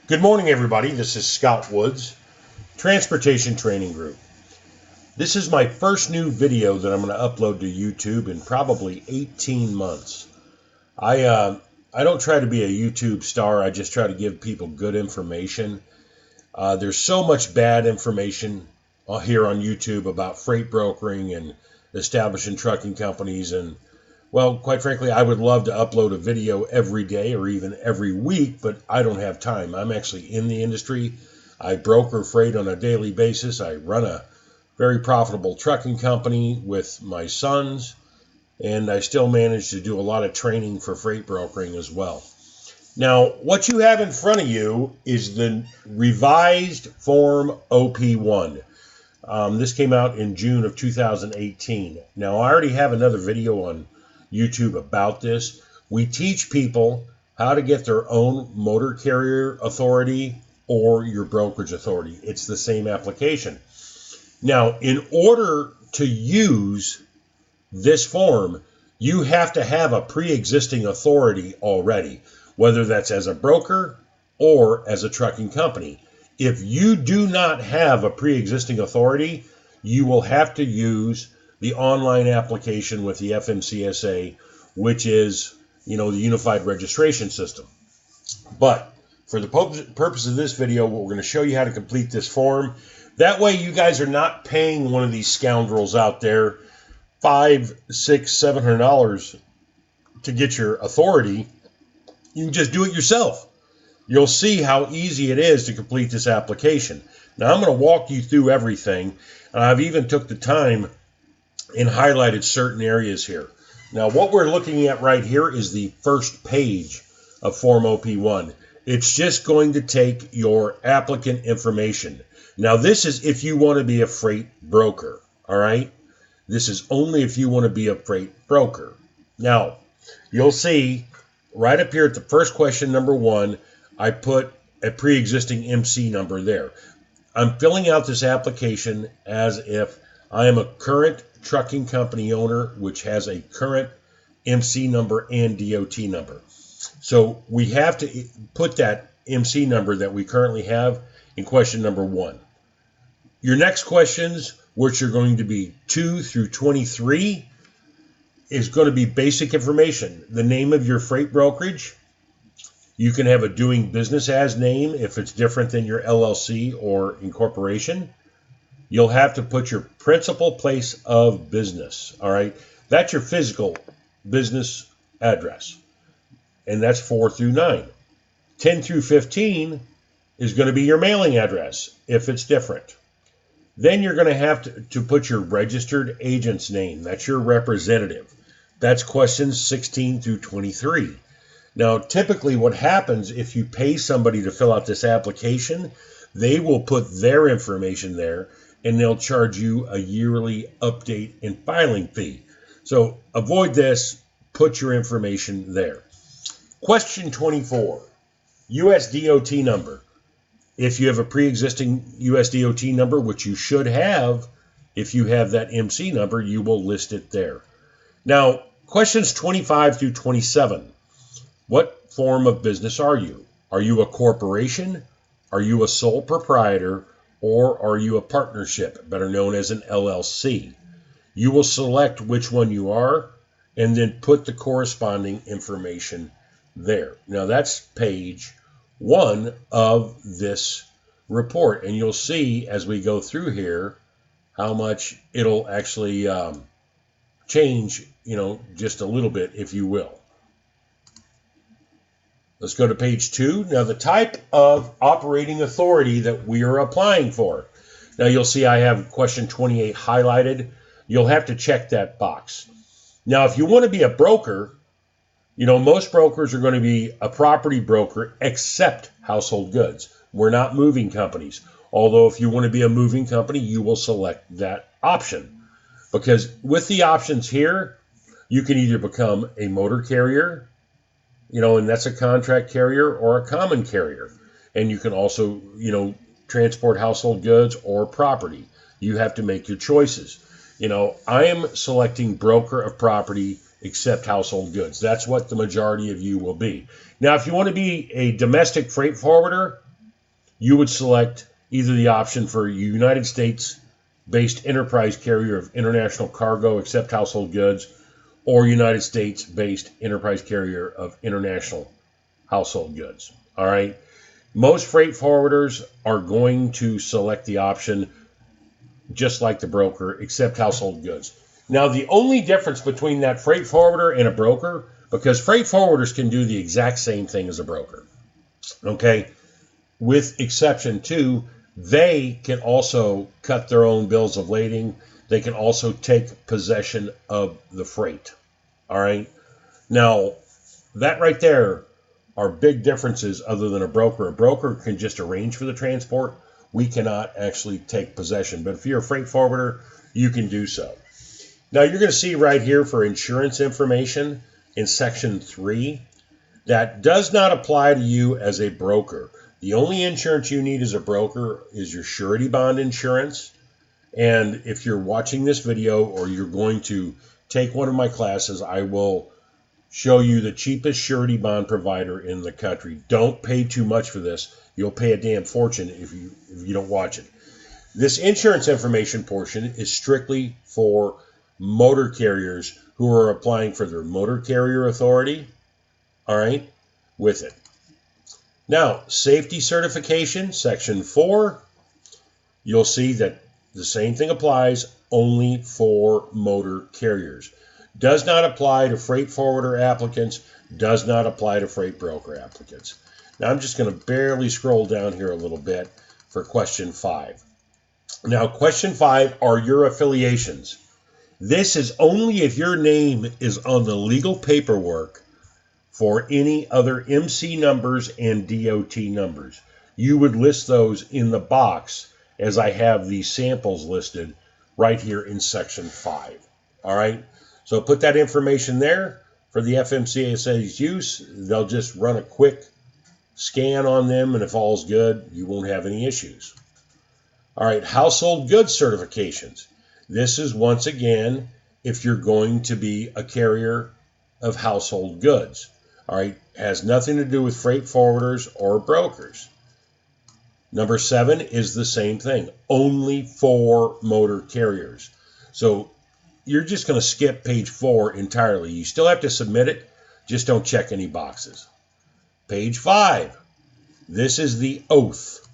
Good morning, everybody. This is Scott Woods, Transportation Training Group. This is my first new video that I'm going to upload to YouTube in probably 18 months. I don't try to be a YouTube star. I just try to give people good information. There's so much bad information here on YouTube about freight brokering and establishing trucking companies. And, well, quite frankly, I would love to upload a video every day or even every week, but I don't have time. I'm actually in the industry. I broker freight on a daily basis. I run a very profitable trucking company with my sons, and I still manage to do a lot of training for freight brokering as well. Now, what you have in front of you is the revised Form OP1. This came out in June of 2018. Now, I already have another video on YouTube about this. We teach people how to get their own motor carrier authority or your brokerage authority. It's the same application. Now, in order to use this form, you have to have a pre-existing authority already, whether that's as a broker or as a trucking company. If you do not have a pre-existing authority, you will have to use the online application with the FMCSA, which is, the Unified Registration System. But for the purpose of this video, we're going to show you how to complete this form. That way you guys are not paying one of these scoundrels out there $500, $600, $700 to get your authority. You can just do it yourself. You'll see how easy it is to complete this application. Now I'm going to walk you through everything, and I've even took the time and highlighted certain areas here. Now what we're looking at right here is the first page of Form OP1. It's just going to take your applicant information. Now this is if you want to be a freight broker, all right? This is only if you want to be a freight broker. Now, you'll see right up here at the first question, number 1, I put a pre-existing MC number there. I'm filling out this application as if I am a current trucking company owner, which has a current MC number and DOT number. So we have to put that MC number that we currently have in question number 1. Your next questions, which are going to be 2 through 23, is going to be basic information. The name of your freight brokerage. You can have a doing business as name if it's different than your LLC or incorporation. You'll have to put your principal place of business, all right? That's your physical business address, and that's 4 through 9. 10 through 15 is going to be your mailing address if it's different. Then you're going to have to put your registered agent's name. That's your representative. That's questions 16 through 23. Now, typically what happens if you pay somebody to fill out this application, they will put their information there, and they'll charge you a yearly update and filing fee. So avoid this. Put your information there. Question 24, US DOT number. If you have a pre-existing US DOT number, which you should have, if you have that MC number, you will list it there. Now, questions 25 through 27. What form of business are you? Are you a corporation? Are you a sole proprietor? Or are you a partnership, better known as an LLC? You will select which one you are and then put the corresponding information there. Now that's page 1 of this report, and you'll see as we go through here how much it'll actually change, just a little bit, if you will. Let's go to page 2. Now the type of operating authority that we are applying for. Now you'll see I have question 28 highlighted. You'll have to check that box. Now if you want to be a broker, most brokers are going to be a property broker except household goods. We're not moving companies. Although if you want to be a moving company, you will select that option. Because with the options here, you can either become a motor carrier, and that's a contract carrier, or a common carrier. And you can also, transport household goods or property. You have to make your choices. I am selecting broker of property except household goods. That's what the majority of you will be. Now, if you want to be a domestic freight forwarder, you would select either the option for United States-based enterprise carrier of international cargo except household goods, or United States-based enterprise carrier of international household goods. All right. Most freight forwarders are going to select the option just like the broker, except household goods. Now, the only difference between that freight forwarder and a broker, because freight forwarders can do the exact same thing as a broker, okay, with exception to they can also cut their own bills of lading. They can also take possession of the freight. All right. Now, that right there are big differences other than a broker. A broker can just arrange for the transport. We cannot actually take possession. But if you're a freight forwarder, you can do so. Now, you're going to see right here for insurance information in section 3 that does not apply to you as a broker. The only insurance you need as a broker is your surety bond insurance. And if you're watching this video or you're going to take one of my classes, I will show you the cheapest surety bond provider in the country. Don't pay too much for this. You'll pay a damn fortune if you don't watch it. This insurance information portion is strictly for motor carriers who are applying for their motor carrier authority, all right, with it. Now, safety certification, section 4, you'll see that the same thing applies only for motor carriers. Does not apply to freight forwarder applicants, does not apply to freight broker applicants. Now, I'm just going to barely scroll down here a little bit for question 5. Now, question 5 are your affiliations. This is only if your name is on the legal paperwork for any other MC numbers and DOT numbers. You would list those in the box as I have these samples listed right here in section 5. All right. So put that information there for the FMCSA's use. They'll just run a quick scan on them, and if all's good, you won't have any issues. All right, household goods certifications. This is, once again, if you're going to be a carrier of household goods. All right, has nothing to do with freight forwarders or brokers. Number 7 is the same thing, only for motor carriers. So you're just going to skip page 4 entirely. You still have to submit it, just don't check any boxes. Page 5, this is the oath.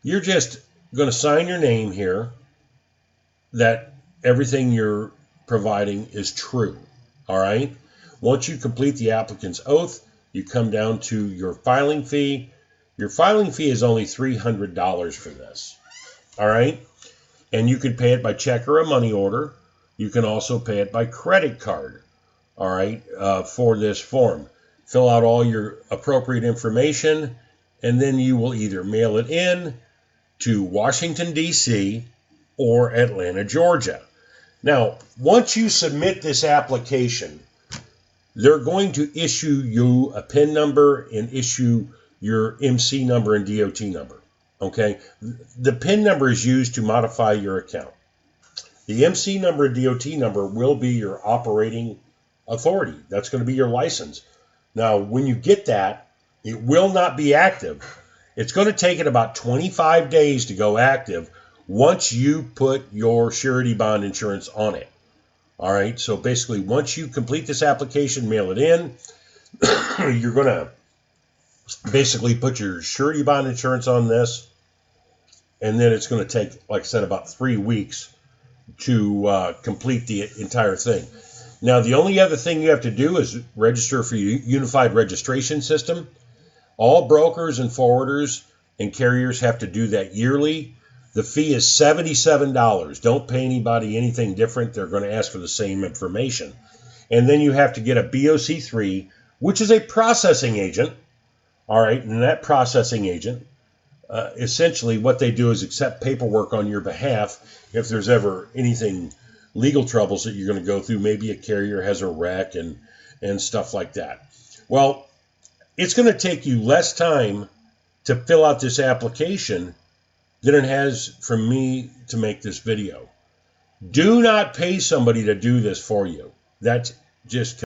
You're just going to sign your name here that everything you're providing is true. All right. Once you complete the applicant's oath, you come down to your filing fee. Your filing fee is only $300 for this. All right. And you can pay it by check or a money order. You can also pay it by credit card. All right. For this form, fill out all your appropriate information, and then you will either mail it in to Washington, D.C. or Atlanta, Georgia. Now, once you submit this application, they're going to issue you a PIN number and issue your MC number and DOT number. Okay? The PIN number is used to modify your account. The MC number and DOT number will be your operating authority. That's going to be your license. Now, when you get that, it will not be active. It's going to take it about 25 days to go active once you put your surety bond insurance on it. All right, so basically once you complete this application, mail it in, you're going to basically put your surety bond insurance on this, and then it's going to take, like I said, about 3 weeks to complete the entire thing. Now, the only other thing you have to do is register for your unified registration system. All brokers and forwarders and carriers have to do that yearly. The fee is $77. Don't pay anybody anything different. They're going to ask for the same information. And then you have to get a BOC3, which is a processing agent. All right, and that processing agent, essentially what they do is accept paperwork on your behalf if there's ever anything legal troubles that you're going to go through. Maybe a carrier has a wreck and stuff like that. Well, it's going to take you less time to fill out this application than it has for me to make this video. Do not pay somebody to do this for you. That's just